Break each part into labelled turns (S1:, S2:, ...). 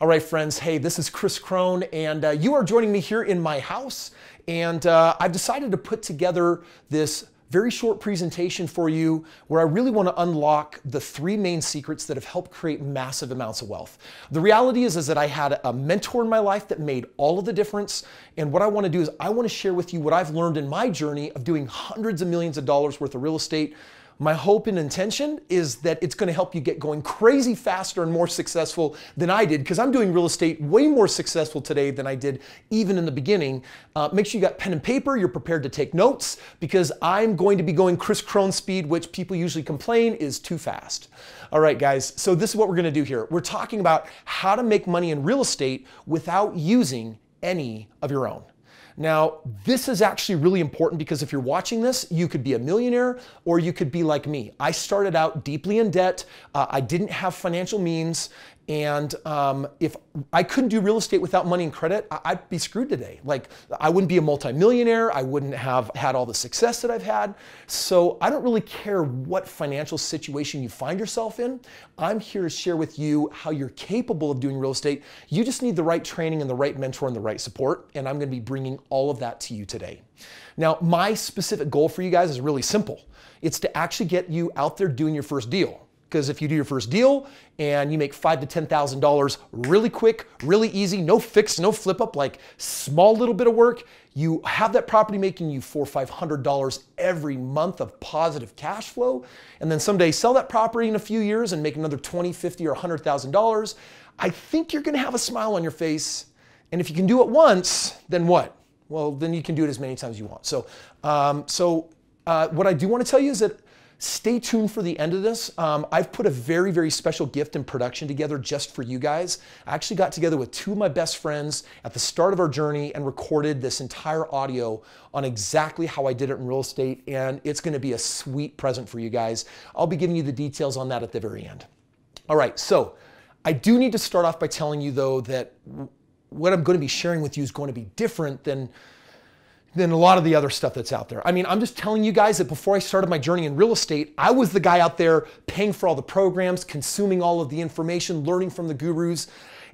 S1: All right, friends. Hey, this is Kris Krohn, and you are joining me here in my house. And I've decided to put together this very short presentation for you where I really want to unlock the three main secrets that have helped create massive amounts of wealth. The reality is that I had a mentor in my life that made all of the difference. And what I want to do is I want to share with you what I've learned in my journey of doing hundreds of millions of dollars worth of real estate. My hope and intention is that it's going to help you get going crazy faster and more successful than I did, because I'm doing real estate way more successful today than I did even in the beginning. Make sure you got pen and paper, you're prepared to take notes, because I'm going to be going Kris Krohn speed, which people usually complain is too fast. All right, guys, so this is what we're going to do here. We're talking about how to make money in real estate without using any of your own. Now, this is actually really important because if you're watching this, you could be a millionaire or you could be like me. I started out deeply in debt. I didn't have financial means. And if I couldn't do real estate without money and credit, I'd be screwed today. Like, I wouldn't be a multimillionaire. I wouldn't have had all the success that I've had. So I don't really care what financial situation you find yourself in. I'm here to share with you how you're capable of doing real estate. You just need the right training and the right mentor and the right support. And I'm going to be bringing all of that to you today. Now, my specific goal for you guys is really simple. It's to actually get you out there doing your first deal. Because if you do your first deal and you make $5,000 to $10,000 really quick, really easy, no fix, no flip up, like small little bit of work, you have that property making you $400 or $500 every month of positive cash flow, and then someday sell that property in a few years and make another $20,000, $50,000 or $100,000, I think you're going to have a smile on your face. And if you can do it once, then what? Well, then you can do it as many times as you want. So, what I do want to tell you is that stay tuned for the end of this. I've put a very, very special gift and production together just for you guys. I actually got together with two of my best friends at the start of our journey and recorded this entire audio on exactly how I did it in real estate. And it's going to be a sweet present for you guys. I'll be giving you the details on that at the very end. All right, so I do need to start off by telling you though that what I'm going to be sharing with you is going to be different than a lot of the other stuff that's out there. I mean, I'm just telling you guys that before I started my journey in real estate, I was the guy out there paying for all the programs, consuming all of the information, learning from the gurus.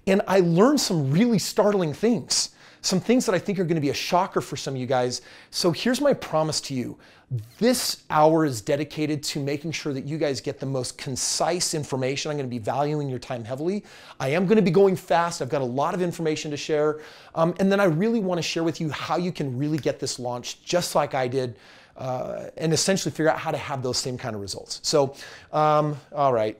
S1: And I learned some really startling things, some things that I think are going to be a shocker for some of you guys. So here's my promise to you. This hour is dedicated to making sure that you guys get the most concise information. I'm going to be valuing your time heavily. I am going to be going fast. I've got a lot of information to share. And then I really want to share with you how you can really get this launched just like I did and essentially figure out how to have those same kind of results. So, all right,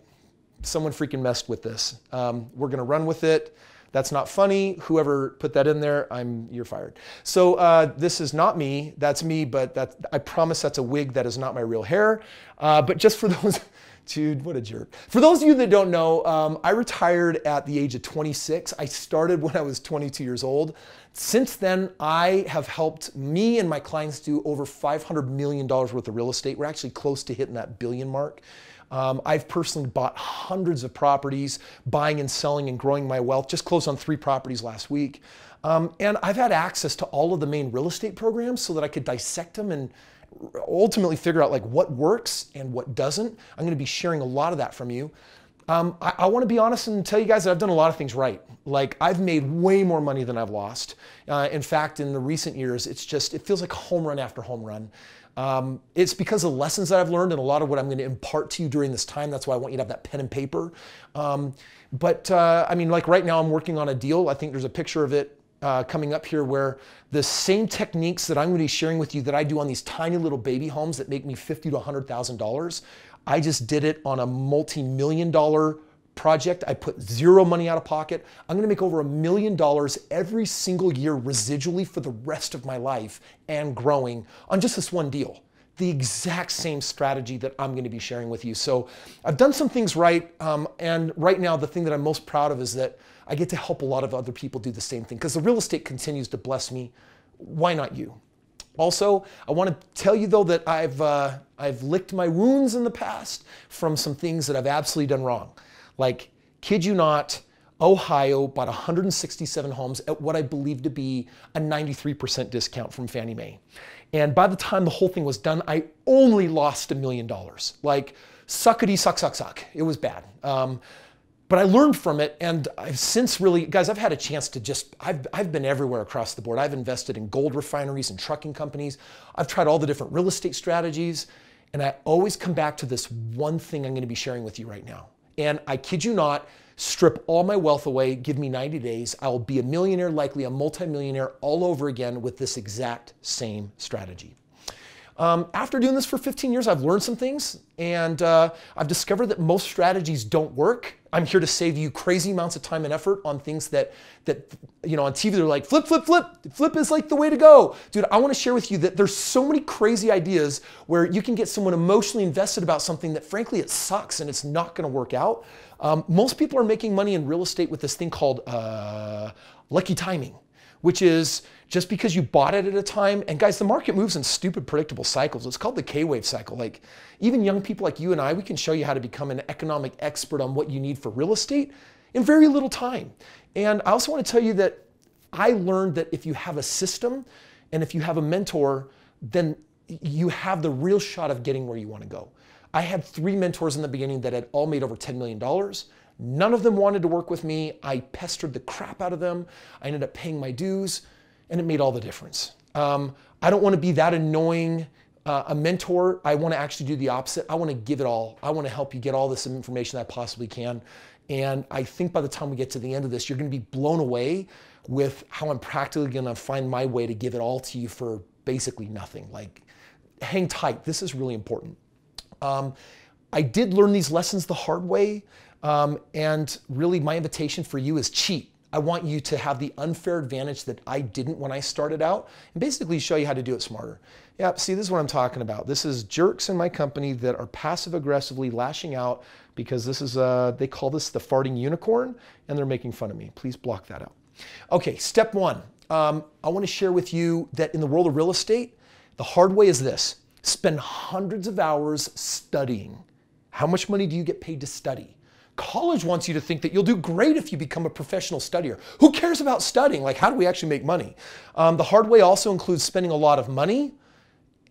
S1: someone freaking messed with this. We're going to run with it. That's not funny. Whoever put that in there, you're fired. So this is not me. That's me, but I promise that's a wig. That is not my real hair. But just for those, dude, what a jerk. For those of you that don't know, I retired at the age of 26. I started when I was 22 years old. Since then, I have helped me and my clients do over $500 million worth of real estate. We're actually close to hitting that billion mark. I've personally bought hundreds of properties, buying and selling and growing my wealth. Just closed on 3 properties last week. And I've had access to all of the main real estate programs so that I could dissect them and ultimately figure out like what works and what doesn't. I'm going to be sharing a lot of that from you. I want to be honest and tell you guys that I've done a lot of things right. Like, I've made way more money than I've lost. In fact, in the recent years, it feels like home run after home run. It's because of the lessons that I've learned and a lot of what I'm going to impart to you during this time. That's why I want you to have that pen and paper. I mean, like right now I'm working on a deal. I think there's a picture of it coming up here where the same techniques that I'm going to be sharing with you that I do on these tiny little baby homes that make me $50,000 to $100,000, I just did it on a multi-million-dollar project. I put zero money out of pocket. I'm going to make over $1 million every single year residually for the rest of my life and growing on just this one deal. The exact same strategy that I'm going to be sharing with you. So I've done some things right. And right now, the thing that I'm most proud of is that I get to help a lot of other people do the same thing because the real estate continues to bless me. Why not you? Also, I want to tell you though that I've licked my wounds in the past from some things that I've absolutely done wrong. Like, kid you not, Ohio bought 167 homes at what I believe to be a 93% discount from Fannie Mae. And by the time the whole thing was done, I only lost $1 million. Like, suckity, suck, suck, suck. It was bad. But I learned from it, and I've since really, guys, I've had a chance to just, I've been everywhere across the board. I've invested in gold refineries and trucking companies. I've tried all the different real estate strategies, and I always come back to this one thing I'm going to be sharing with you right now. And I kid you not, strip all my wealth away, give me 90 days, I'll be a millionaire, likely a multimillionaire all over again with this exact same strategy. After doing this for 15 years, I've learned some things, and I've discovered that most strategies don't work. I'm here to save you crazy amounts of time and effort on things that you know, on TV they're like, flip, flip, flip. Flip is like the way to go. Dude, I want to share with you that there's so many crazy ideas where you can get someone emotionally invested about something that frankly it sucks and it's not going to work out. Most people are making money in real estate with this thing called lucky timing, which is just because you bought it at a time. And guys, the market moves in stupid, predictable cycles. It's called the K-wave cycle. Like even young people like you and I, we can show you how to become an economic expert on what you need for real estate in very little time. And I also want to tell you that I learned that if you have a system and if you have a mentor, then you have the real shot of getting where you want to go. I had 3 mentors in the beginning that had all made over $10 million. None of them wanted to work with me. I pestered the crap out of them. I ended up paying my dues, and it made all the difference. I don't want to be that annoying a mentor. I want to actually do the opposite. I want to give it all. I want to help you get all this information that I possibly can. And I think by the time we get to the end of this, you're going to be blown away with how I'm practically going to find my way to give it all to you for basically nothing. Like, hang tight. This is really important. I did learn these lessons the hard way. And really my invitation for you is cheat. I want you to have the unfair advantage that I didn't when I started out and basically show you how to do it smarter. Yeah, see, this is what I'm talking about. This is jerks in my company that are passive aggressively lashing out because this is, they call this the farting unicorn and they're making fun of me. Please block that out. Okay, step 1. I want to share with you that in the world of real estate, the hard way is this. Spend hundreds of hours studying. How much money do you get paid to study? College wants you to think that you'll do great if you become a professional studier. Who cares about studying? Like, how do we actually make money? The hard way also includes spending a lot of money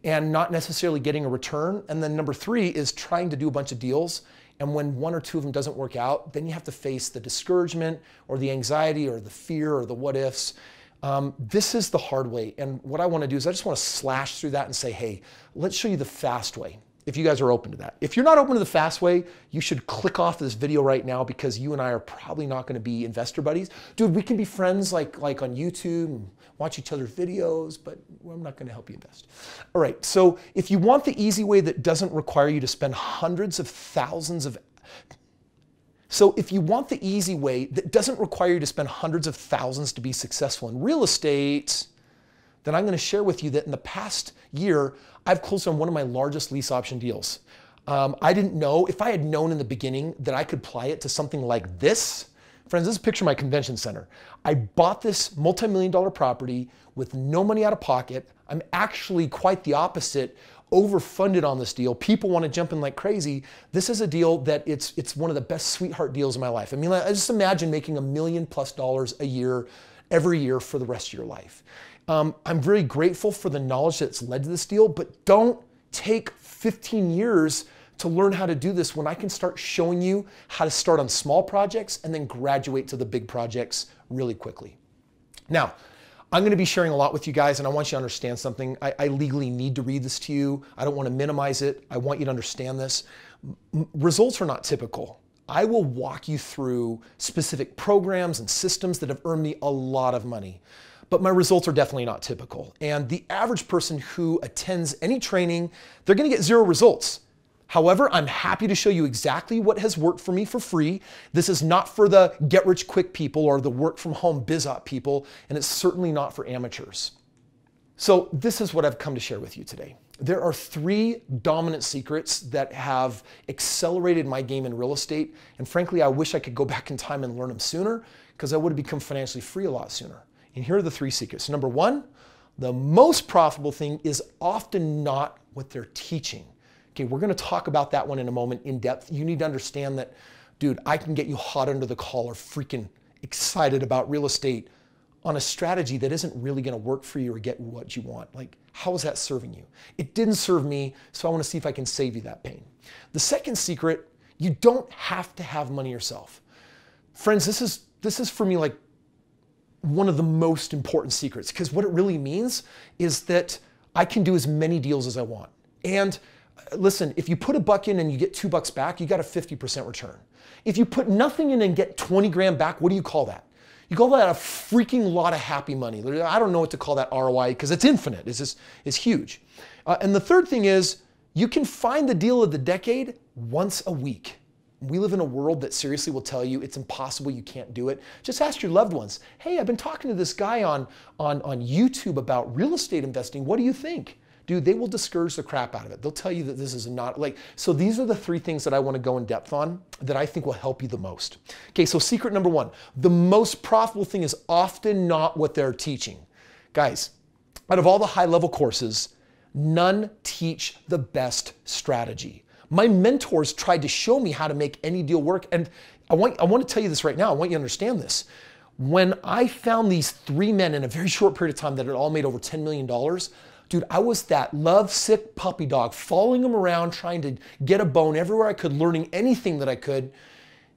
S1: and not necessarily getting a return. And then number 3 is trying to do a bunch of deals. And when 1 or 2 of them doesn't work out, then you have to face the discouragement or the anxiety or the fear or the what ifs. This is the hard way. And what I want to do is I just want to slash through that and say, hey, let's show you the fast way. If you guys are open to that. If you're not open to the fast way, you should click off this video right now because you and I are probably not going to be investor buddies. Dude, we can be friends like on YouTube and watch each other's videos, but I'm not going to help you invest. All right, so if you want the easy way that doesn't require you to spend hundreds of thousands of to be successful in real estate, then I'm going to share with you that in the past year, I've closed on one of my largest lease option deals. I didn't know, if I had known in the beginning that I could apply it to something like this. Friends, this is a picture of my convention center. I bought this multi-million-dollar property with no money out of pocket. I'm actually quite the opposite, overfunded on this deal. People want to jump in like crazy. This is a deal that it's one of the best sweetheart deals in my life. I mean, I just imagine making $1 million+ a year, every year for the rest of your life. I'm very grateful for the knowledge that's led to this deal, but don't take 15 years to learn how to do this when I can start showing you how to start on small projects and then graduate to the big projects really quickly. Now, I'm going to be sharing a lot with you guys, and I want you to understand something. I legally need to read this to you. I don't want to minimize it. I want you to understand this. Results are not typical. I will walk you through specific programs and systems that have earned me a lot of money. But my results are definitely not typical. And the average person who attends any training, they're going to get 0 results. However, I'm happy to show you exactly what has worked for me for free. This is not for the get-rich-quick people or the work-from-home biz-op people, and it's certainly not for amateurs. So this is what I've come to share with you today. There are 3 dominant secrets that have accelerated my game in real estate. And frankly, I wish I could go back in time and learn them sooner because I would have become financially free a lot sooner. And here are the 3 secrets. Number 1, the most profitable thing is often not what they're teaching. Okay, we're going to talk about that one in a moment in depth. You need to understand that, dude, I can get you hot under the collar, freaking excited about real estate on a strategy that isn't really going to work for you or get what you want. Like, how is that serving you? It didn't serve me, so I want to see if I can save you that pain. The second secret, you don't have to have money yourself. Friends, this is for me like one of the most important secrets, because what it really means is that I can do as many deals as I want. And listen, if you put $1 in and you get $2 back, you got a 50% return. If you put nothing in and get 20 grand back, what do you call that? You call that a freaking lot of happy money. I don't know what to call that ROI, because it's infinite. It's huge. And the third thing is, you can find the deal of the decade once a week. We live in a world that seriously will tell you it's impossible, you can't do it. Just ask your loved ones, hey, I've been talking to this guy on YouTube about real estate investing. What do you think? Dude, they will discourage the crap out of it. They'll tell you that this is not like, so these are the 3 things that I want to go in depth on that I think will help you the most. Okay, so secret number 1, the most profitable thing is often not what they're teaching. Guys, out of all the high-level courses, none teach the best strategy. My mentors tried to show me how to make any deal work. And I want to tell you this right now. I want you to understand this. When I found these 3 men in a very short period of time that had all made over $10 million, dude, I was that lovesick puppy dog, following them around, trying to get a bone everywhere I could, learning anything that I could.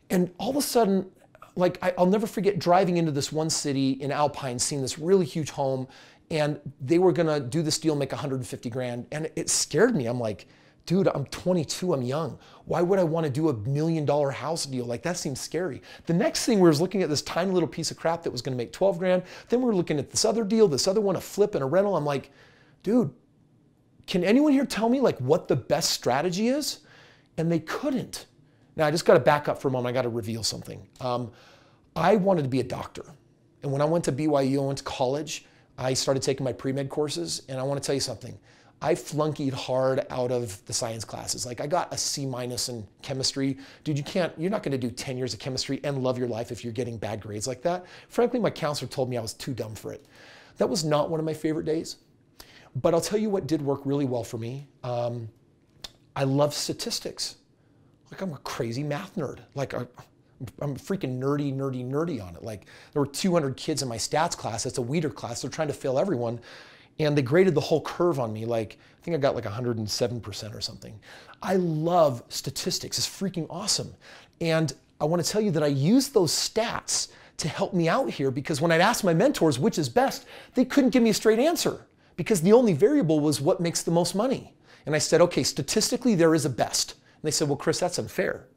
S1: And all of a sudden, like, I'll never forget driving into this one city in Alpine, seeing this really huge home, and they were gonna do this deal, make 150 grand. And it scared me. I'm like, dude, I'm 22, I'm young. Why would I want to do $1 million house deal? Like, that seems scary. The next thing, we were looking at this tiny little piece of crap that was going to make 12 grand. Then we were looking at this other deal, this other one, a flip and a rental. I'm like, dude, can anyone here tell me like what the best strategy is? And they couldn't. Now, I just got to back up for a moment. I got to reveal something. I wanted to be a doctor. And when I went to BYU, I went to college, I started taking my pre-med courses. And I want to tell you something. I flunkied hard out of the science classes. Like, I got a C- in chemistry. Dude, you're not gonna do 10 years of chemistry and love your life if you're getting bad grades like that. Frankly, my counselor told me I was too dumb for it. That was not one of my favorite days. But I'll tell you what did work really well for me. I love statistics. Like, I'm a crazy math nerd. Like, I'm freaking nerdy on it. Like, there were 200 kids in my stats class. It's a weeder class. They're trying to fail everyone. And they graded the whole curve on me. Like, I think I got like 107% or something. I love statistics. It's freaking awesome. And I want to tell you that I used those stats to help me out here, because when I'd ask my mentors which is best, they couldn't give me a straight answer, because the only variable was what makes the most money. And I said, okay, statistically there is a best. And they said, well, Kris, that's unfair.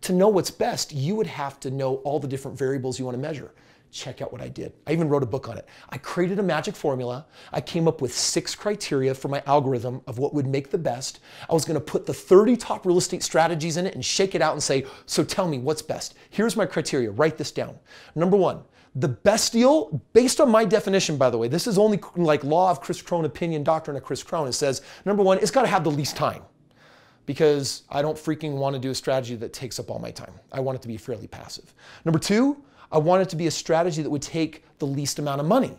S1: To know what's best, you would have to know all the different variables you want to measure. Check out what I did. I even wrote a book on it. I created a magic formula. I came up with 6 criteria for my algorithm of what would make the best. I was going to put the 30 top real estate strategies in it and shake it out and say, so tell me what's best. Here's my criteria. Write this down. Number 1, the best deal, based on my definition, by the way, this is only like law of Kris Krohn, opinion, doctrine of Kris Krohn. It says, number 1, it's got to have the least time, because I don't freaking want to do a strategy that takes up all my time. I want it to be fairly passive. Number 2, I want it to be a strategy that would take the least amount of money,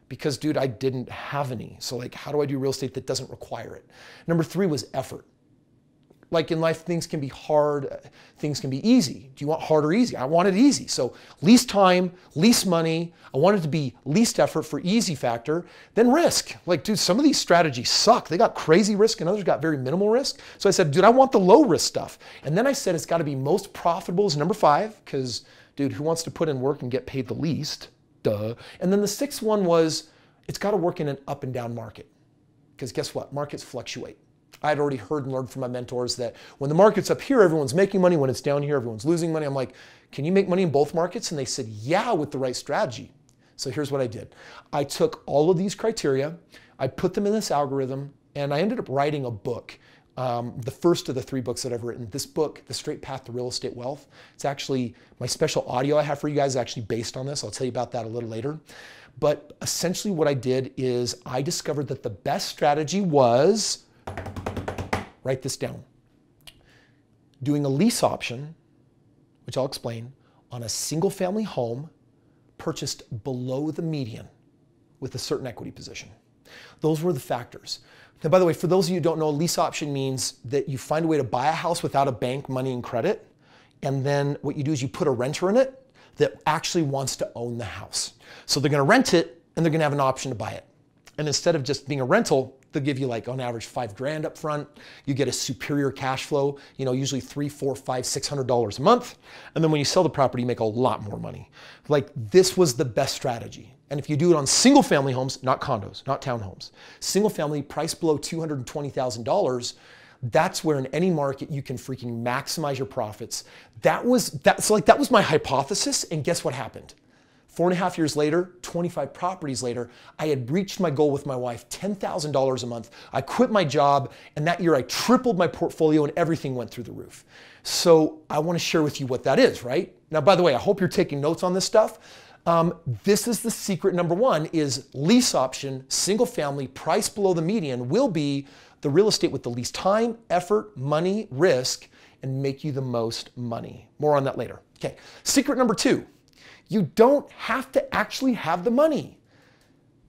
S1: because, dude, I didn't have any. So, like, how do I do real estate that doesn't require it? Number 3 was effort. Like, in life, things can be hard, things can be easy. Do you want hard or easy? I want it easy. So least time, least money. I want it to be least effort for easy factor. Then risk. Like, dude, some of these strategies suck. They got crazy risk and others got very minimal risk. So I said, dude, I want the low risk stuff. And then I said it's got to be most profitable is number 5, because, dude, who wants to put in work and get paid the least? Duh. And then the 6th one was, it's got to work in an up and down market. Because guess what? Markets fluctuate. I'd already heard and learned from my mentors that when the market's up here, everyone's making money. When it's down here, everyone's losing money. I'm like, can you make money in both markets? And they said, yeah, with the right strategy. So here's what I did. I took all of these criteria, I put them in this algorithm, and I ended up writing a book. The first of the 3 books that I've written. This book, The Straight Path to Real Estate Wealth, it's actually, my special audio I have for you guys is actually based on this. I'll tell you about that a little later. But essentially what I did is I discovered that the best strategy was, write this down, doing a lease option, which I'll explain, on a single family home purchased below the median with a certain equity position. Those were the factors. Now, by the way, for those of you who don't know, a lease option means that you find a way to buy a house without a bank, money, and credit. And then what you do is you put a renter in it that actually wants to own the house. So they're going to rent it and they're going to have an option to buy it. And instead of just being a rental, They'll give you like on average $5,000 up front. You get a superior cash flow, you know, usually $300, $400, $500, $600 a month. And then when you sell the property, you make a lot more money. Like this was the best strategy. And if you do it on single family homes, not condos, not townhomes, single family price below $220,000, that's where in any market you can freaking maximize your profits. That was my hypothesis. And guess what happened? 4.5 years later, 25 properties later, I had reached my goal with my wife, $10,000 a month. I quit my job, and that year I tripled my portfolio and everything went through the roof. So I want to share with you what that is, right? Now, by the way, I hope you're taking notes on this stuff. This is the secret number one is lease option, single family, price below the median will be the real estate with the least time, effort, money, risk, and make you the most money. More on that later. Okay, secret number two. You don't have to actually have the money.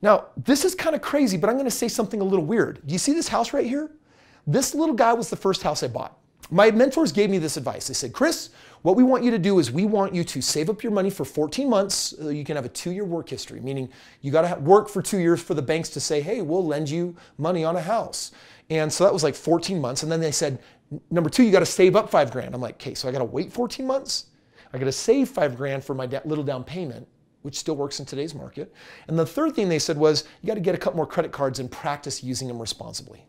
S1: Now, this is kind of crazy, but I'm going to say something a little weird. Do you see this house right here? This little guy was the first house I bought. My mentors gave me this advice. They said, Kris, what we want you to do is we want you to save up your money for 14 months. So you can have a 2-year work history, meaning you got to work for 2 years for the banks to say, hey, we'll lend you money on a house. And so that was like 14 months. And then they said, number two, you got to save up $5,000. I'm like, okay, so I got to wait 14 months? I got to save $5,000 for my little down payment, which still works in today's market. And the third thing they said was, you got to get a couple more credit cards and practice using them responsibly.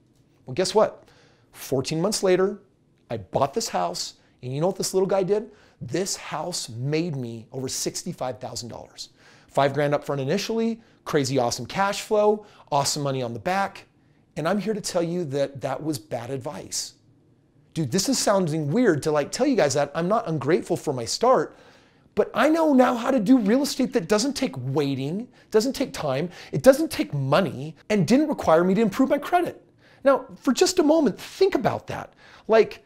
S1: Well, guess what? 14 months later, I bought this house, and you know what this little guy did? This house made me over $65,000. $5,000 up front initially, crazy awesome cash flow, awesome money on the back. And I'm here to tell you that that was bad advice. Dude, this is sounding weird to like tell you guys that. I'm not ungrateful for my start, but I know now how to do real estate that doesn't take waiting, doesn't take time, it doesn't take money, and didn't require me to improve my credit. Now, for just a moment, think about that. Like,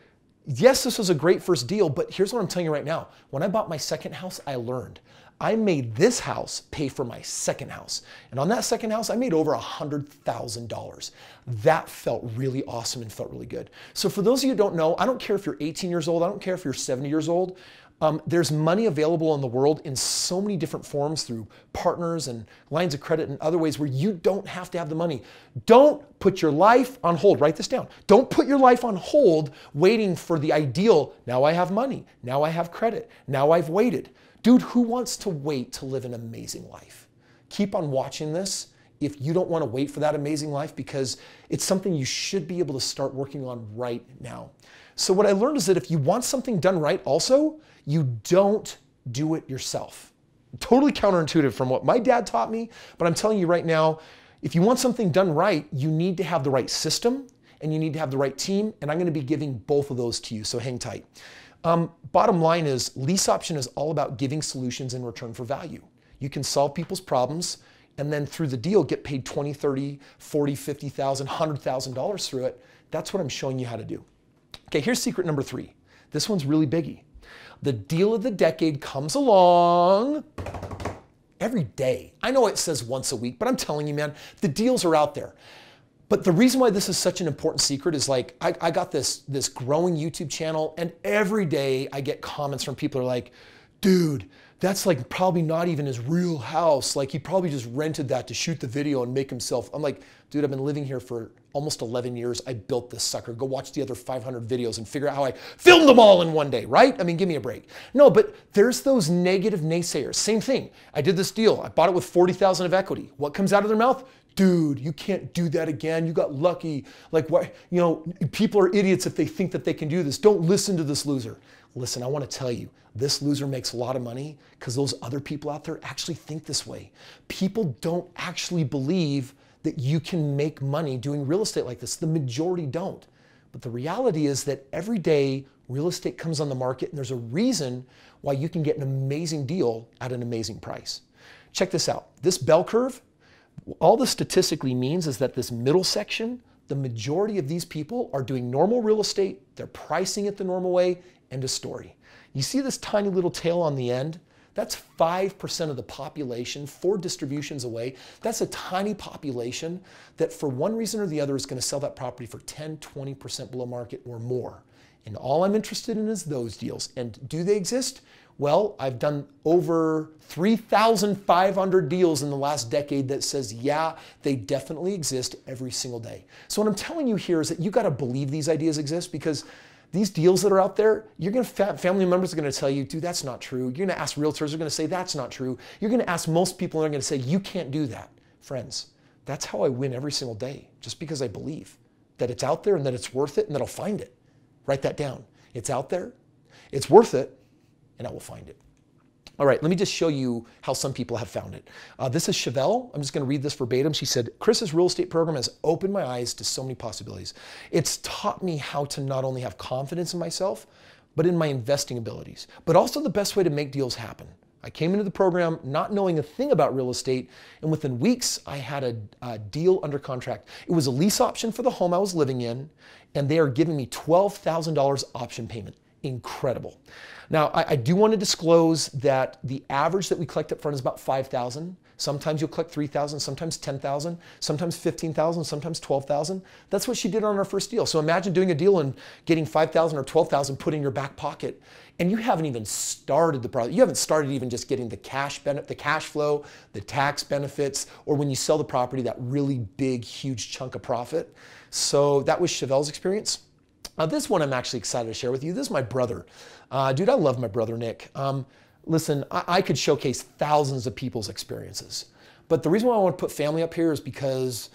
S1: yes, this was a great first deal, but here's what I'm telling you right now. When I bought my second house, I learned. I made this house pay for my second house. And on that second house, I made over $100,000. That felt really awesome and felt really good. So for those of you who don't know, I don't care if you're 18 years old, I don't care if you're 70 years old, there's money available in the world in so many different forms through partners and lines of credit and other ways where you don't have to have the money. Don't put your life on hold. Write this down. Don't put your life on hold waiting for the ideal. Now I have money. Now I have credit. Now I've waited. Dude, who wants to wait to live an amazing life? Keep on watching this if you don't want to wait for that amazing life because it's something you should be able to start working on right now. So what I learned is that if you want something done right also, you don't do it yourself. Totally counterintuitive from what my dad taught me, but I'm telling you right now, if you want something done right, you need to have the right system and you need to have the right team, and I'm going to be giving both of those to you, so hang tight. Bottom line is lease option is all about giving solutions in return for value. You can solve people's problems and then through the deal get paid $20,000, $30,000, $40,000, $50,000, $100,000 through it. That's what I'm showing you how to do. Okay, here's secret number 3. This one's really biggie. The deal of the decade comes along every day. I know it says once a week, but I'm telling you, man, the deals are out there. But the reason why this is such an important secret is like, I got this growing YouTube channel and every day I get comments from people who are like, dude, that's like probably not even his real house. Like he probably just rented that to shoot the video and make himself. I'm like, dude, I've been living here for almost 11 years. I built this sucker. Go watch the other 500 videos and figure out how I filmed them all in one day, right? I mean, give me a break. No, but there's those negative naysayers. Same thing. I did this deal. I bought it with 40,000 of equity. What comes out of their mouth? Dude, you can't do that again. You got lucky. Like, what? You know, people are idiots if they think that they can do this. Don't listen to this loser. Listen, I want to tell you, this loser makes a lot of money because those other people out there actually think this way. People don't actually believe that you can make money doing real estate like this. The majority don't. But the reality is that every day real estate comes on the market and there's a reason why you can get an amazing deal at an amazing price. Check this out. This bell curve, all this statistically means is that this middle section, the majority of these people are doing normal real estate. They're pricing it the normal way. End of story. You see this tiny little tail on the end? That's 5% of the population, 4 distributions away. That's a tiny population that for one reason or the other is going to sell that property for 10, 20% below market or more. And all I'm interested in is those deals. And do they exist? Well, I've done over 3,500 deals in the last decade that says, yeah, they definitely exist every single day. So what I'm telling you here is that you got to believe these ideas exist, because these deals that are out there, you're going to, family members are going to tell you, dude, that's not true. You're going to ask realtors, they're going to say, that's not true. You're going to ask most people, and they're going to say, you can't do that. Friends, that's how I win every single day, just because I believe that it's out there and that it's worth it and that I'll find it. Write that down. It's out there, it's worth it, and I will find it. All right, let me just show you how some people have found it. This is Chevelle. I'm just going to read this verbatim. She said, Kris's real estate program has opened my eyes to so many possibilities. It's taught me how to not only have confidence in myself, but in my investing abilities, but also the best way to make deals happen. I came into the program not knowing a thing about real estate, and within weeks, I had a deal under contract. It was a lease option for the home I was living in, and they are giving me $12,000 option payment. Incredible. Now, I do want to disclose that the average that we collect up front is about $5,000. Sometimes you'll collect $3,000, sometimes $10,000, sometimes $15,000, sometimes $12,000. That's what she did on our first deal. So imagine doing a deal and getting $5,000 or $12,000 put in your back pocket, and you haven't even started the process. You haven't started even just getting the cash flow, the tax benefits, or when you sell the property, that really big, huge chunk of profit. So that was Chevelle's experience. This one I'm actually excited to share with you. This is my brother. Dude, I love my brother, Nick. Listen, I could showcase thousands of people's experiences. But the reason why I want to put family up here is because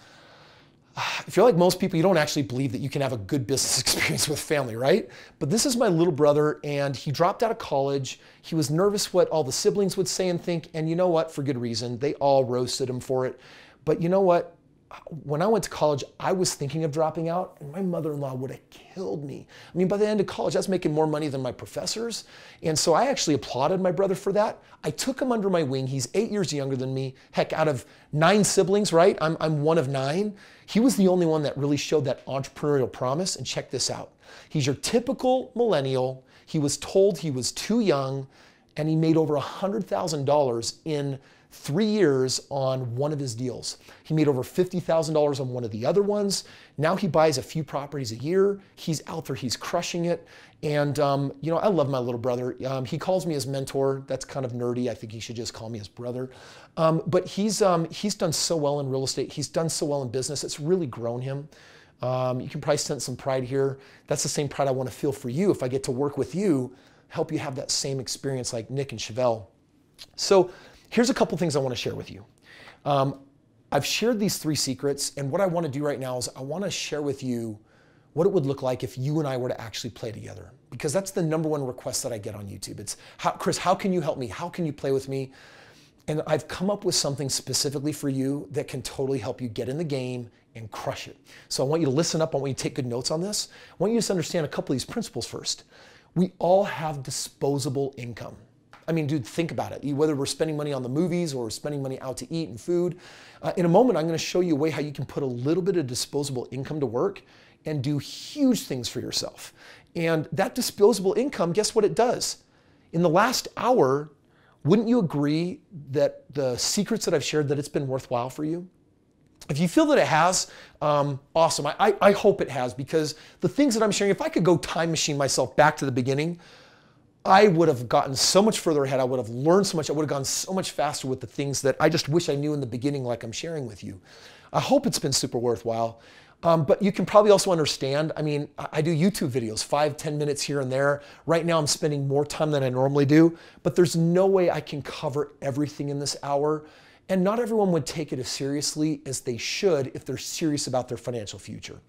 S1: if you're like most people, you don't actually believe that you can have a good business experience with family, right? But this is my little brother, and he dropped out of college. He was nervous what all the siblings would say and think, and you know what? For good reason. They all roasted him for it. But you know what? When I went to college, I was thinking of dropping out, and my mother-in-law would have killed me. I mean, by the end of college, I was making more money than my professors. And so I actually applauded my brother for that. I took him under my wing. He's 8 years younger than me. Heck, out of 9 siblings, right? I'm one of 9. He was the only one that really showed that entrepreneurial promise. And check this out. He's your typical millennial. He was told he was too young, and he made over $100,000 in 3 years on one of his deals. He made over $50,000 on one of the other ones. Now he buys a few properties a year. He's out there, he's crushing it. And you know, I love my little brother. He calls me his mentor. That's kind of nerdy. I think he should just call me his brother. But he's done so well in real estate. He's done so well in business. It's really grown him. You can probably sense some pride here. That's the same pride I want to feel for you if I get to work with you, help you have that same experience like Nick and Chevelle. So here's a couple things I want to share with you. I've shared these 3 secrets, and what I want to do right now is I want to share with you what it would look like if you and I were to actually play together, because that's the #1 request that I get on YouTube. It's, Kris, how can you help me? How can you play with me? And I've come up with something specifically for you that can totally help you get in the game and crush it. So I want you to listen up. I want you to take good notes on this. I want you to understand a couple of these principles first. We all have disposable income. I mean, dude, think about it. Whether we're spending money on the movies or spending money out to eat and food. In a moment, I'm going to show you a way how you can put a little bit of disposable income to work and do huge things for yourself. And that disposable income, guess what it does? In the last hour, wouldn't you agree that the secrets that I've shared, that it's been worthwhile for you? If you feel that it has, awesome. I hope it has, because the things that I'm sharing, if I could go time machine myself back to the beginning, I would have gotten so much further ahead. I would have learned so much. I would have gone so much faster with the things that I just wish I knew in the beginning, like I'm sharing with you. I hope it's been super worthwhile. But you can probably also understand, I mean, I do YouTube videos, 5-10 minutes here and there. Right now I'm spending more time than I normally do, but there's no way I can cover everything in this hour. And not everyone would take it as seriously as they should if they're serious about their financial future.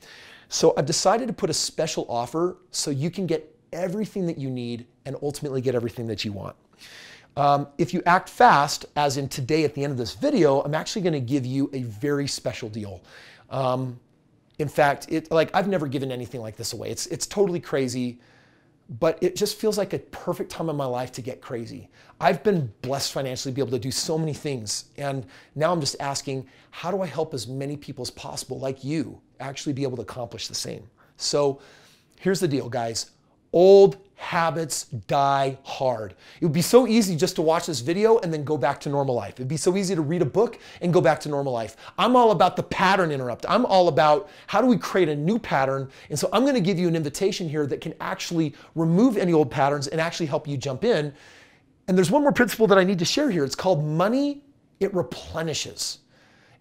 S1: So I've decided to put a special offer so you can get everything that you need and ultimately get everything that you want. If you act fast, as in today at the end of this video, I'm actually going to give you a very special deal. In fact, I've never given anything like this away. It's totally crazy, but it just feels like a perfect time in my life to get crazy. I've been blessed financially to be able to do so many things. And now I'm just asking, how do I help as many people as possible, like you, actually be able to accomplish the same? So here's the deal, guys. Old habits die hard. It would be so easy just to watch this video and then go back to normal life. It'd be so easy to read a book and go back to normal life. I'm all about the pattern interrupt. I'm all about how do we create a new pattern. And so I'm going to give you an invitation here that can actually remove any old patterns and actually help you jump in. And there's one more principle that I need to share here. It's called money, it replenishes.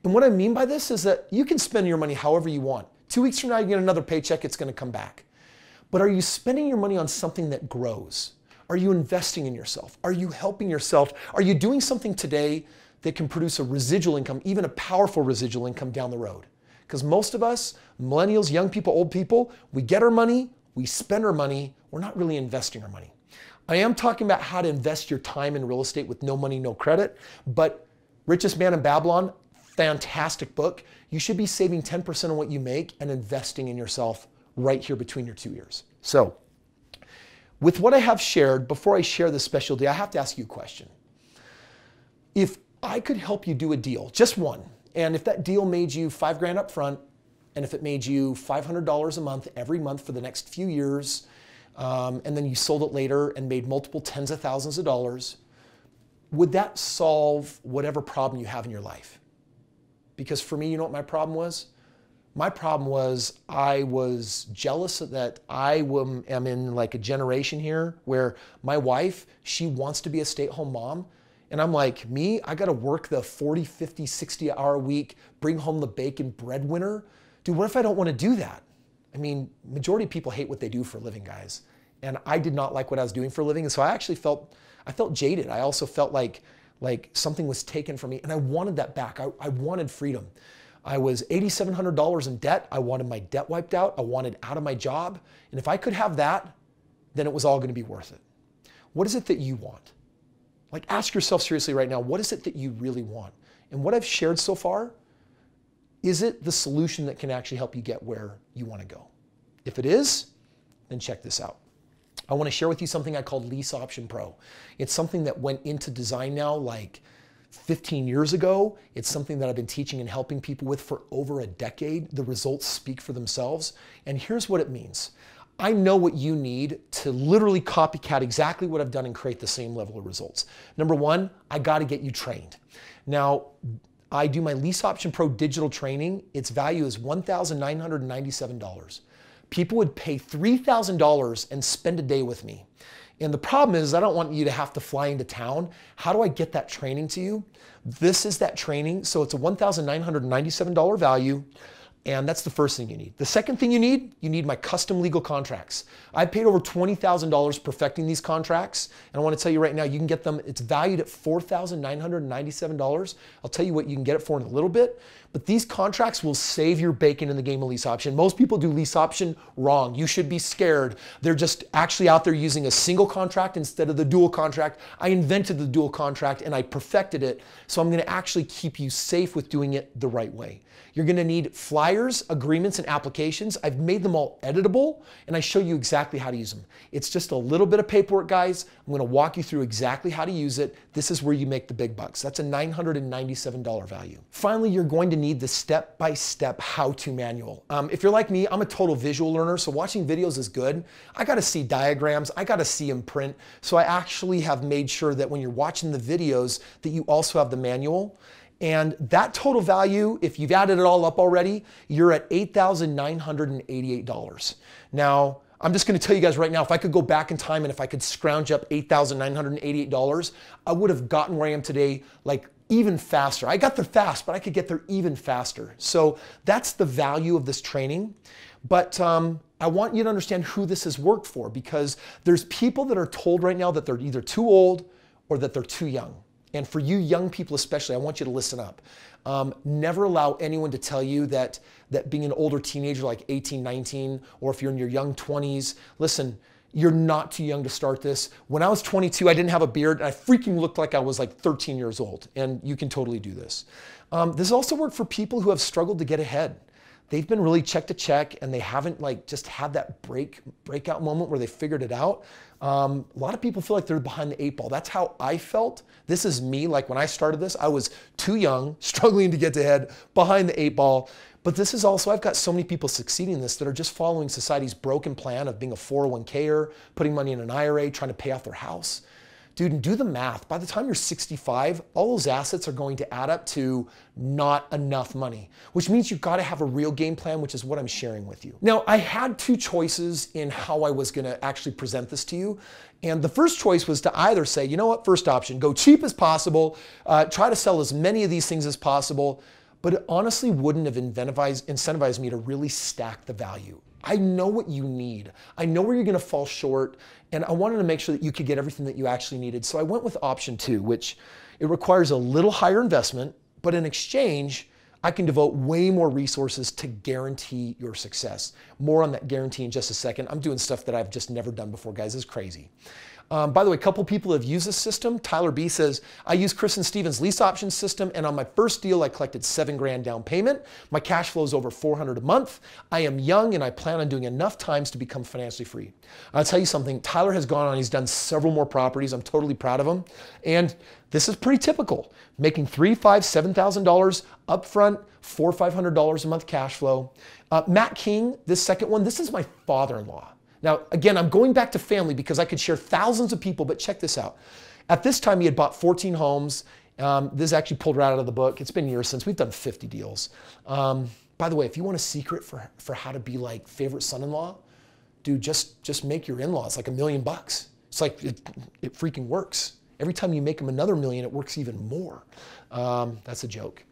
S1: And what I mean by this is that you can spend your money however you want. 2 weeks from now, you get another paycheck, it's going to come back. But are you spending your money on something that grows? Are you investing in yourself? Are you helping yourself? Are you doing something today that can produce a residual income, even a powerful residual income down the road? Because most of us, millennials, young people, old people, we get our money, we spend our money, we're not really investing our money. I am talking about how to invest your time in real estate with no money, no credit, but Richest Man in Babylon, fantastic book. You should be saving 10% of what you make and investing in yourself right here between your 2 ears. So, with what I have shared, before I share this special deal, I have to ask you a question. If I could help you do a deal, just one, and if that deal made you $5,000 up front, and if it made you $500 a month every month for the next few years, and then you sold it later and made multiple tens of thousands of dollars, would that solve whatever problem you have in your life? Because for me, you know what my problem was? My problem was I was jealous that I am in like a generation here where my wife, she wants to be a stay-at-home mom. And I'm like, me, I got to work the 40, 50, 60-hour week, bring home the bacon breadwinner. Dude, what if I don't want to do that? I mean, majority of people hate what they do for a living, guys. And I did not like what I was doing for a living. And so I actually felt jaded. I also felt like something was taken from me. And I wanted that back. I wanted freedom. I was $8,700 in debt. I wanted my debt wiped out. I wanted out of my job. And if I could have that, then it was all going to be worth it. What is it that you want? Like, ask yourself seriously right now, what is it that you really want? And what I've shared so far, is it the solution that can actually help you get where you want to go? If it is, then check this out. I want to share with you something I call Lease Option Pro. It's something that went into design now like 15 years ago. It's something that I've been teaching and helping people with for over a decade. The results speak for themselves. And here's what it means. I know what you need to literally copycat exactly what I've done and create the same level of results. Number one, I got to get you trained. Now, I do my Lease Option Pro digital training. Its value is $1,997. People would pay $3,000 and spend a day with me. And the problem is I don't want you to have to fly into town. How do I get that training to you? This is that training. So it's a $1,997 value. And that's the first thing you need. The second thing you need my custom legal contracts. I paid over $20,000 perfecting these contracts. And I want to tell you right now, you can get them, it's valued at $4,997. I'll tell you what you can get it for in a little bit. But these contracts will save your bacon in the game of lease option. Most people do lease option wrong. You should be scared. They're just actually out there using a single contract instead of the dual contract. I invented the dual contract and I perfected it. So I'm going to actually keep you safe with doing it the right way. You're going to need flyers, agreements, and applications. I've made them all editable, and I show you exactly how to use them. It's just a little bit of paperwork, guys. I'm going to walk you through exactly how to use it. This is where you make the big bucks. That's a $997 value. Finally, you're going to need the step-by-step how-to manual. If you're like me, I'm a total visual learner, so watching videos is good. I got to see diagrams. I got to see them print. So I actually have made sure that when you're watching the videos that you also have the manual. And that total value, if you've added it all up already, you're at $8,988. Now, I'm just going to tell you guys right now, if I could go back in time and if I could scrounge up $8,988, I would have gotten where I am today like even faster. I got there fast, but I could get there even faster. So that's the value of this training. But I want you to understand who this has worked for, because there's people that are told right now that they're either too old or that they're too young. And for you young people especially, I want you to listen up. Never allow anyone to tell you that being an older teenager like 18, 19, or if you're in your young 20s, listen, you're not too young to start this. When I was 22, I didn't have a beard and I freaking looked like I was like 13 years old, and you can totally do this. This also worked for people who have struggled to get ahead. They've been really check to check and they haven't like just had that breakout moment where they figured it out. A lot of people feel like they're behind the 8 ball. That's how I felt. This is me. Like when I started this, I was too young, struggling to get ahead, behind the 8 ball. But this is also, I've got so many people succeeding in this that are just following society's broken plan of being a 401k-er, putting money in an IRA, trying to pay off their house. Dude, and do the math. By the time you're 65, all those assets are going to add up to not enough money, which means you've got to have a real game plan, which is what I'm sharing with you. Now, I had two choices in how I was going to actually present this to you. And the first choice was to either say, you know what, first option, go cheap as possible, try to sell as many of these things as possible, but it honestly wouldn't have incentivized me to really stack the value. I know what you need. I know where you're going to fall short, and I wanted to make sure that you could get everything that you actually needed. So I went with option 2, which it requires a little higher investment, but in exchange, I can devote way more resources to guarantee your success. More on that guarantee in just a second. I'm doing stuff that I've just never done before, guys. It's crazy. By the way, a couple people have used this system. Tyler B says, I use Kris and Steven's lease option system, and on my first deal, I collected $7,000 down payment. My cash flow is over $400 a month. I am young, and I plan on doing enough times to become financially free. I'll tell you something. Tyler has gone on. He's done several more properties. I'm totally proud of him. And this is pretty typical. Making $3,000, $5,000, $7,000 upfront, $400 or $500 a month cash flow. Matt King, this second one, this is my father-in-law. Now, again, I'm going back to family because I could share thousands of people, but check this out. At this time, he had bought 14 homes. This is actually pulled right out of the book. It's been years since we've done 50 deals. By the way, if you want a secret for how to be like favorite son-in-law, dude, just make your in-laws like $1 million. It's like, it freaking works. Every time you make them another $1 million, it works even more. That's a joke.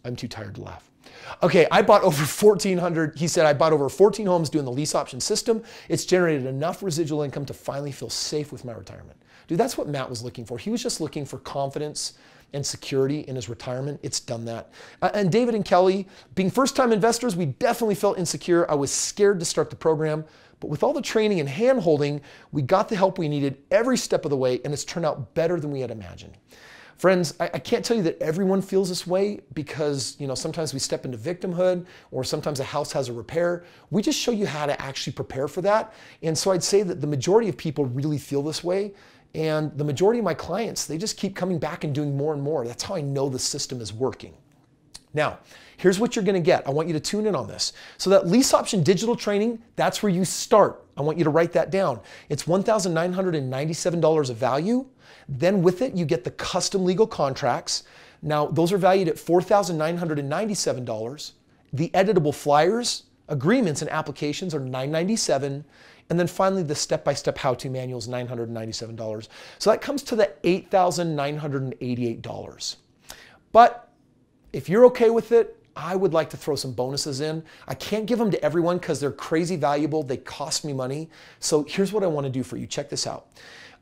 S1: I'm too tired to laugh. Okay, I bought over 1,400. He said, I bought over 14 homes doing the lease option system. It's generated enough residual income to finally feel safe with my retirement. Dude, that's what Matt was looking for. He was just looking for confidence and security in his retirement. It's done that. And David and Kelly, being first-time investors, we definitely felt insecure. I was scared to start the program. But with all the training and hand-holding, we got the help we needed every step of the way, and it's turned out better than we had imagined. Friends, I can't tell you that everyone feels this way because, sometimes we step into victimhood or sometimes a house has a repair. We just show you how to actually prepare for that. And so I'd say that the majority of people really feel this way. And the majority of my clients, they just keep coming back and doing more and more. That's how I know the system is working. Now, here's what you're going to get. I want you to tune in on this. So that lease option digital training, that's where you start. I want you to write that down. It's $1,997 of value. Then with it, you get the custom legal contracts. Now, those are valued at $4,997. The editable flyers, agreements, and applications are $997. And then finally, the step-by-step how-to manual is $997. So that comes to the $8,988. But if you're okay with it, I would like to throw some bonuses in. I can't give them to everyone because they're crazy valuable. They cost me money. So here's what I want to do for you. Check this out.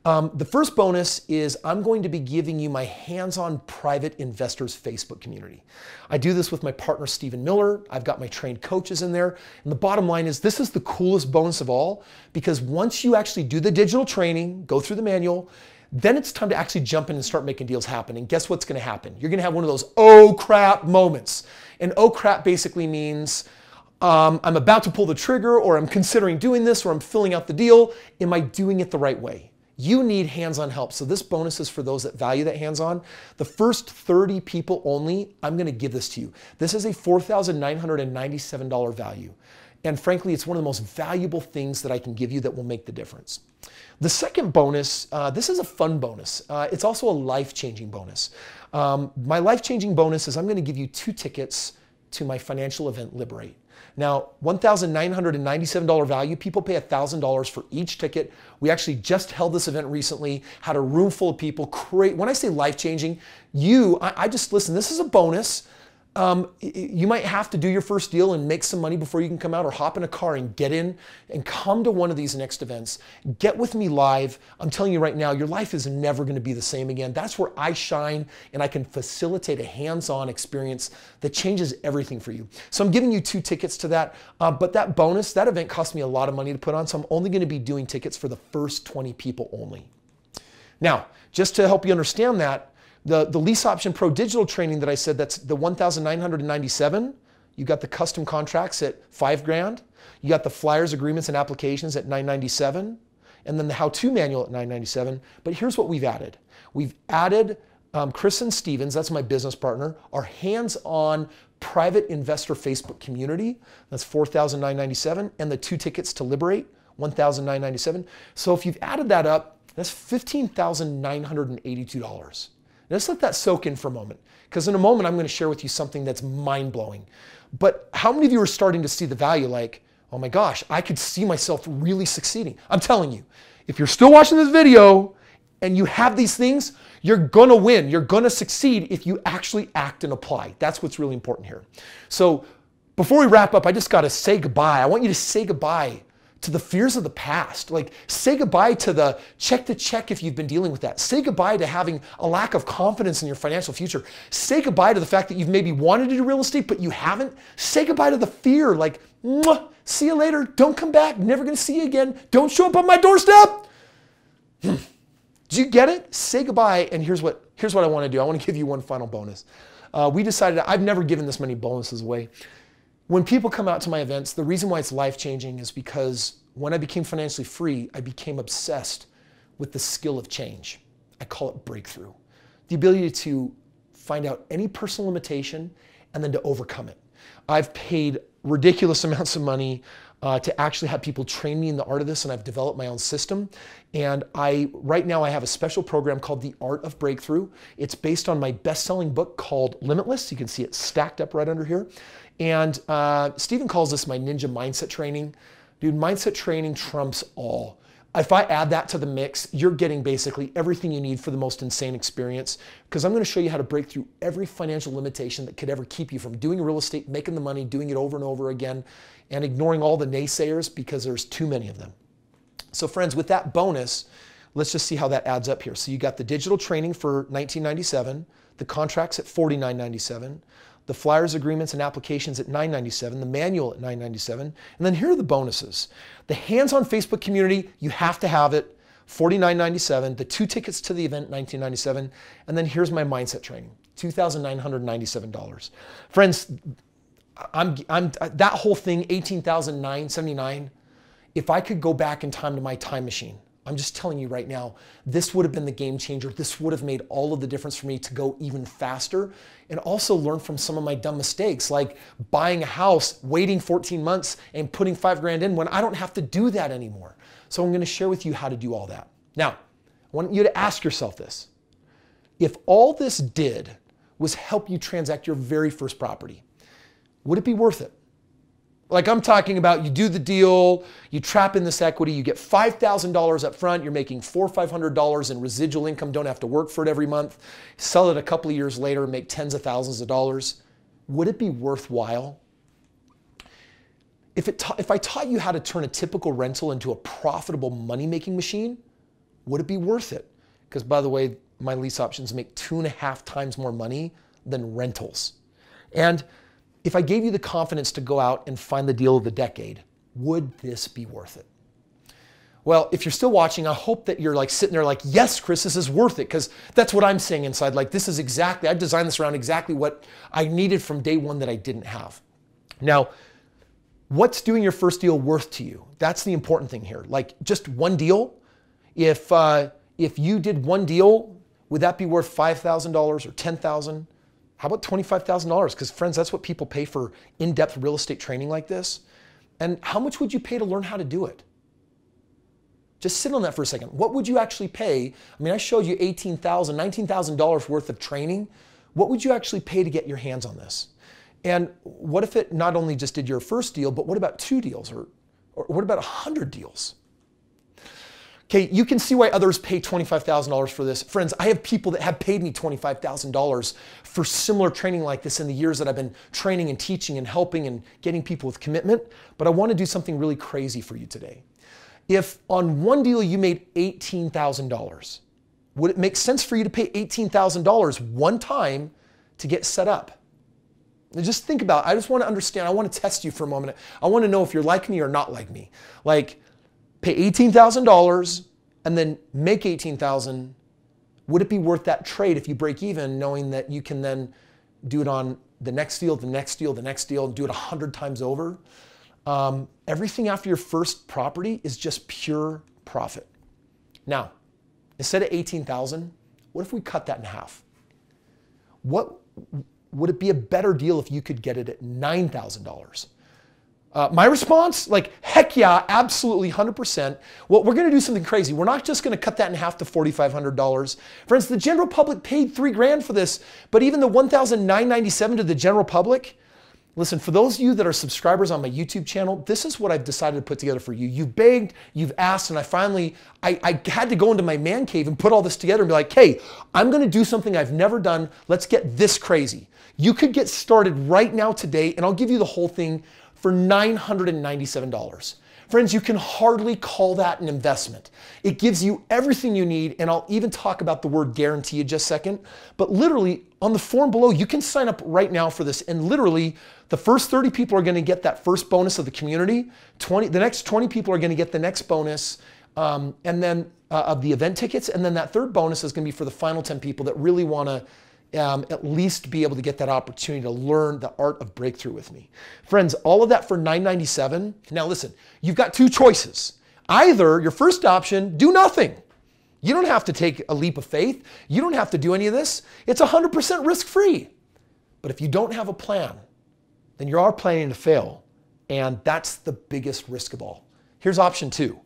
S1: The first bonus is I'm going to be giving you my hands-on private investors Facebook community. I do this with my partner, Stephen Miller. I've got my trained coaches in there. And the bottom line is this is the coolest bonus of all because once you actually do the digital training, go through the manual, then it's time to actually jump in and start making deals happen. And guess what's going to happen? You're going to have one of those oh crap moments. And oh crap basically means I'm about to pull the trigger, or I'm considering doing this, or I'm filling out the deal. Am I doing it the right way? You need hands-on help. So this bonus is for those that value that hands-on. The first 30 people only, I'm going to give this to you. This is a $4,997 value. And frankly, it's one of the most valuable things that I can give you that will make the difference. The second bonus, this is a fun bonus. It's also a life-changing bonus. My life-changing bonus is I'm going to give you 2 tickets to my financial event, Liberate. Now, $1,997 value, people pay $1,000 for each ticket. We actually just held this event recently, had a room full of people. When I say life-changing, listen, this is a bonus. You might have to do your first deal and make some money before you can come out, or hop in a car and get in and come to one of these next events. Get with me live. I'm telling you right now, your life is never going to be the same again. That's where I shine, and I can facilitate a hands-on experience that changes everything for you. So I'm giving you 2 tickets to that, but that bonus, that event cost me a lot of money to put on, so I'm only going to be doing tickets for the first 20 people only. Now, just to help you understand that, the Lease Option Pro digital training that I said, that's the $1,997. You got the custom contracts at $5,000. You got the flyers, agreements, and applications at $997. And then the how-to manual at $997. But here's what we've added. We've added Kris and Stevens, that's my business partner, our hands-on private investor Facebook community. That's $4,997. And the 2 tickets to Liberate, $1,997. So if you've added that up, That's $15,982. Let's let that soak in for a moment, because in a moment I'm going to share with you something that's mind-blowing. But how many of you are starting to see the value like, oh my gosh, I could see myself really succeeding? I'm telling you, if you're still watching this video and you have these things, you're going to win. You're going to succeed if you actually act and apply. That's what's really important here. So before we wrap up, I just got to say goodbye. I want you to say goodbye to the fears of the past. Like, say goodbye to the check if you've been dealing with that. Say goodbye to having a lack of confidence in your financial future. Say goodbye to the fact that you've maybe wanted to do real estate, but you haven't. Say goodbye to the fear, like, mwah, see you later, don't come back, never gonna see you again, don't show up on my doorstep. Do you get it? Say goodbye, and here's what I wanna do. I wanna give you one final bonus. We decided, I've never given this many bonuses away. When people come out to my events, the reason why it's life-changing is because when I became financially free, I became obsessed with the skill of change. I call it breakthrough. The ability to find out any personal limitation and then to overcome it. I've paid ridiculous amounts of money to actually have people train me in the art of this, and I've developed my own system. And right now I have a special program called The Art of Breakthrough. It's based on my best-selling book called Limitless. You can see it stacked up right under here. And Stephen calls this my ninja mindset training. Dude, mindset training trumps all. If I add that to the mix, you're getting basically everything you need for the most insane experience, because I'm going to show you how to break through every financial limitation that could ever keep you from doing real estate, making the money, doing it over and over again, and ignoring all the naysayers because there's too many of them. So friends, with that bonus, let's just see how that adds up here. So you got the digital training for $19.97, the contracts at $49.97, the flyers, agreements, and applications at $9.97, the manual at $9.97, and then here are the bonuses. The hands-on Facebook community, you have to have it, $49.97, the 2 tickets to the event, $19.97, and then here's my mindset training, $2,997. Friends, that whole thing, $18,979, if I could go back in time to my time machine, I'm just telling you right now, this would have been the game changer. This would have made all of the difference for me to go even faster and also learn from some of my dumb mistakes, like buying a house, waiting 14 months and putting $5,000 in when I don't have to do that anymore. So I'm going to share with you how to do all that. Now, I want you to ask yourself this. If all this did was help you transact your very first property, would it be worth it? Like I'm talking about, you do the deal, you trap in this equity, you get $5,000 up front, you're making $400 or $500 in residual income, don't have to work for it every month, sell it a couple of years later, make tens of thousands of dollars. Would it be worthwhile? If I taught you how to turn a typical rental into a profitable money-making machine, would it be worth it? Because by the way, my lease options make 2.5 times more money than rentals. And if I gave you the confidence to go out and find the deal of the decade, would this be worth it? Well, if you're still watching, I hope that you're like sitting there like, yes, Kris, this is worth it, because that's what I'm saying inside. Like, this is exactly, I've designed this around exactly what I needed from day one that I didn't have. Now, what's doing your first deal worth to you? That's the important thing here. Like just one deal. If you did one deal, would that be worth $5,000 or $10,000? How about $25,000? Because friends, that's what people pay for in-depth real estate training like this. And how much would you pay to learn how to do it? Just sit on that for a second. What would you actually pay? I mean, I showed you $18,000, $19,000 worth of training. What would you actually pay to get your hands on this? And what if it not only just did your first deal, but what about 2 deals or what about 100 deals? Okay, you can see why others pay $25,000 for this. Friends, I have people that have paid me $25,000 for similar training like this in the years that I've been training and teaching and helping and getting people with commitment. But I want to do something really crazy for you today. If on one deal you made $18,000, would it make sense for you to pay $18,000 one time to get set up? Now just think about it. I just want to understand. I want to test you for a moment. I want to know if you're like me or not like me. Like, pay $18,000 and then make $18,000. Would it be worth that trade if you break even, knowing that you can then do it on the next deal, the next deal, the next deal, and do it 100 times over? Everything after your first property is just pure profit. Now, instead of $18,000, what if we cut that in half? What would it be a better deal if you could get it at $9,000? My response, like, heck yeah, absolutely 100%. Well, we're going to do something crazy. We're not just going to cut that in half to $4,500. Friends, the general public paid $3,000 for this, but even the $1,997 to the general public, listen, for those of you that are subscribers on my YouTube channel, this is what I've decided to put together for you. You've begged, you've asked, and I had to go into my man cave and put all this together and be like, hey, I'm going to do something I've never done. Let's get this crazy. You could get started right now today, and I'll give you the whole thing for $997. Friends, you can hardly call that an investment. It gives you everything you need, and I'll even talk about the word guarantee in just a second. But literally, on the form below, you can sign up right now for this, and literally, the first 30 people are going to get that first bonus of the community. The next 20 people are going to get the next bonus, and then of the event tickets, and then that third bonus is going to be for the final 10 people that really want to at least be able to get that opportunity to learn the art of breakthrough with me. Friends, all of that for $997. Now listen, you've got two choices. Either your first option, do nothing. You don't have to take a leap of faith. You don't have to do any of this. It's 100% risk-free. But if you don't have a plan, then you are planning to fail. And that's the biggest risk of all. Here's option two.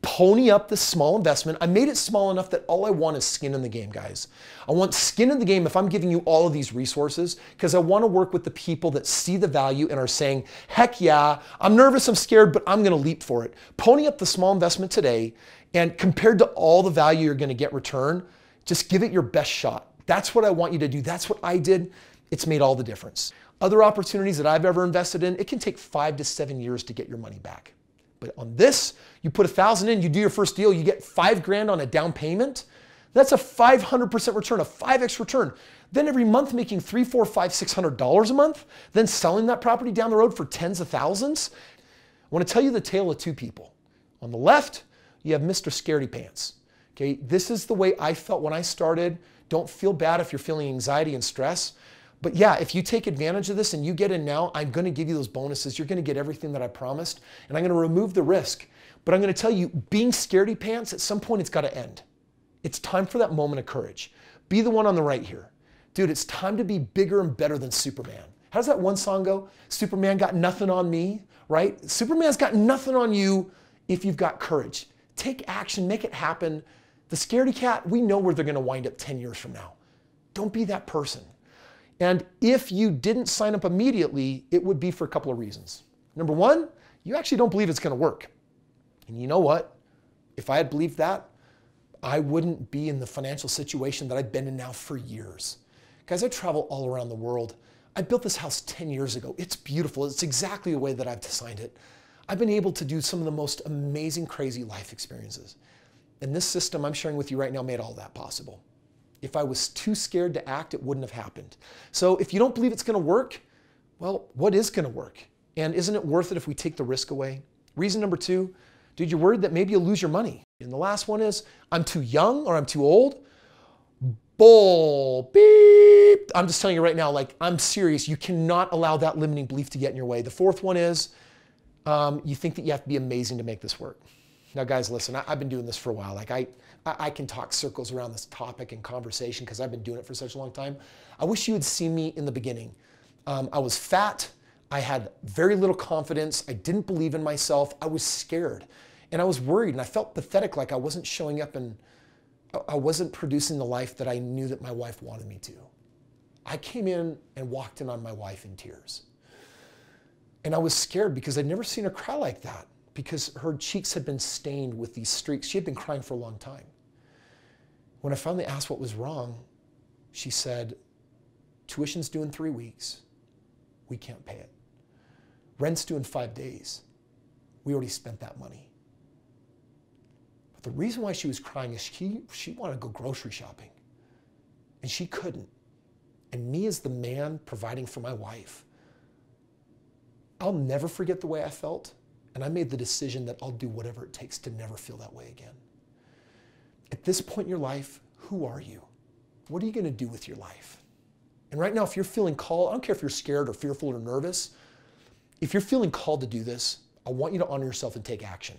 S1: Pony up this small investment. I made it small enough that all I want is skin in the game, guys. I want skin in the game if I'm giving you all of these resources, because I want to work with the people that see the value and are saying, heck yeah, I'm nervous, I'm scared, but I'm going to leap for it. Pony up the small investment today, and compared to all the value you're going to get return, just give it your best shot. That's what I want you to do. That's what I did. It's made all the difference. Other opportunities that I've ever invested in, it can take 5 to 7 years to get your money back. But on this, you put $1,000 in, you do your first deal, you get $5,000 on a down payment. That's a 500% return, a 5x return. Then every month making $300, $400, $500, $600 a month, then selling that property down the road for tens of thousands. I want to tell you the tale of two people. On the left, you have Mr. Scaredy Pants. Okay, this is the way I felt when I started. Don't feel bad if you're feeling anxiety and stress. But yeah, if you take advantage of this and you get in now, I'm going to give you those bonuses. You're going to get everything that I promised, and I'm going to remove the risk. But I'm going to tell you, being scaredy pants, at some point it's got to end. It's time for that moment of courage. Be the one on the right here. Dude, it's time to be bigger and better than Superman. How does that one song go? Superman got nothing on me, right? Superman's got nothing on you if you've got courage. Take action, make it happen. The scaredy cat, we know where they're going to wind up 10 years from now. Don't be that person. And if you didn't sign up immediately, it would be for a couple of reasons. Number one, you actually don't believe it's going to work. And you know what? If I had believed that, I wouldn't be in the financial situation that I've been in now for years. Guys, I travel all around the world. I built this house 10 years ago. It's beautiful. It's exactly the way that I've designed it. I've been able to do some of the most amazing, crazy life experiences. And this system I'm sharing with you right now made all that possible. If I was too scared to act, it wouldn't have happened. So if you don't believe it's going to work, well, what is going to work? And isn't it worth it if we take the risk away? Reason number two, dude, you're worried that maybe you'll lose your money. And the last one is, I'm too young or I'm too old. Bull, beep. I'm just telling you right now, like, I'm serious. You cannot allow that limiting belief to get in your way. The fourth one is, you think that you have to be amazing to make this work. Now, guys, listen, I've been doing this for a while. Like, I can talk circles around this topic and conversation because I've been doing it for such a long time. I wish you had seen me in the beginning. I was fat. I had very little confidence. I didn't believe in myself. I was scared and I was worried and I felt pathetic, like I wasn't showing up and I wasn't producing the life that I knew that my wife wanted me to. I came in and walked in on my wife in tears. And I was scared because I'd never seen her cry like that, because her cheeks had been stained with these streaks. She had been crying for a long time. When I finally asked what was wrong, she said, tuition's due in 3 weeks. We can't pay it. Rent's due in 5 days. We already spent that money. But the reason why she was crying is she wanted to go grocery shopping. And she couldn't. And me as the man providing for my wife, I'll never forget the way I felt. And I made the decision that I'll do whatever it takes to never feel that way again. At this point in your life, who are you? What are you going to do with your life? And right now, if you're feeling called, I don't care if you're scared or fearful or nervous, if you're feeling called to do this, I want you to honor yourself and take action.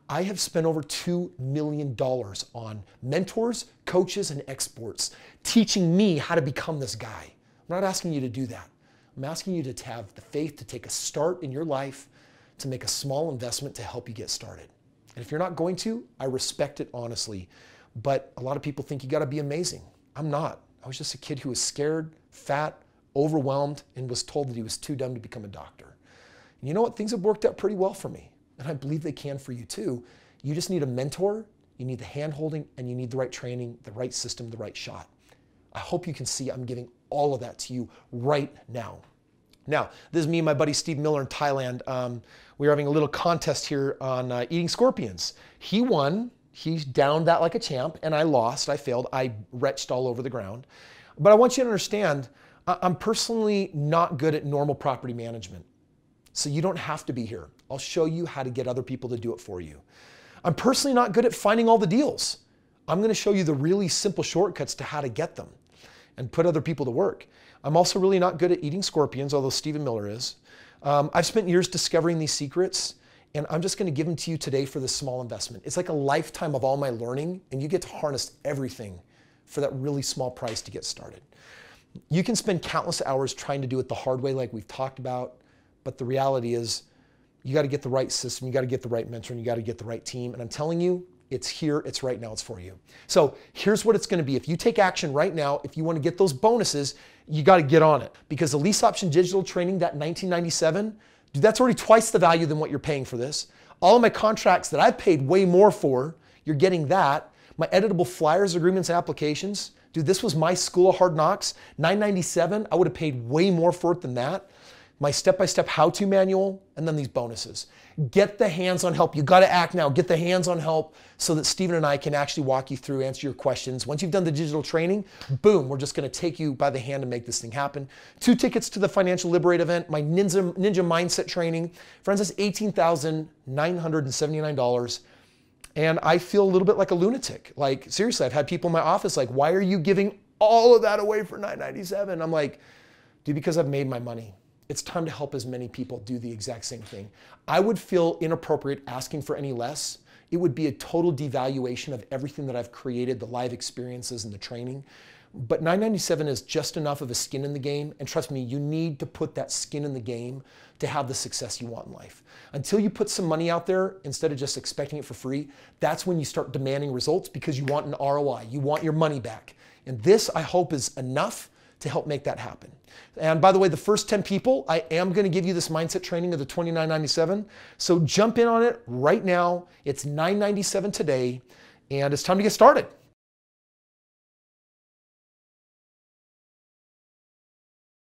S1: I have spent over $2 million on mentors, coaches, and experts teaching me how to become this guy. I'm not asking you to do that. I'm asking you to have the faith to take a start in your life to make a small investment to help you get started. And if you're not going to, I respect it honestly. But a lot of people think you got to be amazing. I'm not. I was just a kid who was scared, fat, overwhelmed, and was told that he was too dumb to become a doctor. And you know what? Things have worked out pretty well for me. And I believe they can for you too. You just need a mentor, you need the hand-holding, and you need the right training, the right system, the right shot. I hope you can see I'm giving all of that to you right now. Now, this is me and my buddy Steve Miller in Thailand. We were having a little contest here on eating scorpions. He won. He downed that like a champ, and I lost. I failed. I retched all over the ground. But I want you to understand, I'm personally not good at normal property management. So you don't have to be here. I'll show you how to get other people to do it for you. I'm personally not good at finding all the deals. I'm going to show you the really simple shortcuts to how to get them and put other people to work. I'm also really not good at eating scorpions, although Stephen Miller is. I've spent years discovering these secrets, and I'm just going to give them to you today for this small investment. It's like a lifetime of all my learning, and you get to harness everything for that really small price to get started. You can spend countless hours trying to do it the hard way like we've talked about, but the reality is you got to get the right system, you got to get the right mentor, and you got to get the right team. And I'm telling you, it's here, it's right now, it's for you. So here's what it's going to be. If you take action right now, if you want to get those bonuses, you got to get on it. Because the lease option digital training, that $19.97, dude, that's already twice the value than what you're paying for this. All of my contracts that I've paid way more for, you're getting that. My editable flyers, agreements, and applications, dude, this was my School of Hard Knocks. $9.97, I would have paid way more for it than that. My step-by-step how-to manual, and then these bonuses. Get the hands-on help. You got to act now. Get the hands-on help so that Stephen and I can actually walk you through, answer your questions. Once you've done the digital training, boom, we're just going to take you by the hand and make this thing happen. 2 tickets to the Financial Liberate event, my Ninja Mindset training. Friends, that's $18,979. And I feel a little bit like a lunatic. Like, seriously, I've had people in my office like, why are you giving all of that away for $9.97? I'm like, dude, because I've made my money. It's time to help as many people do the exact same thing. I would feel inappropriate asking for any less. It would be a total devaluation of everything that I've created, the live experiences and the training. But $9.97 is just enough of a skin in the game. And trust me, you need to put that skin in the game to have the success you want in life. Until you put some money out there, instead of just expecting it for free, that's when you start demanding results because you want an ROI. You want your money back. And this, I hope, is enough to help make that happen. And by the way, the first 10 people, I am going to give you this mindset training of the $29.97. So jump in on it right now. It's $9.97 today, and it's time to get started.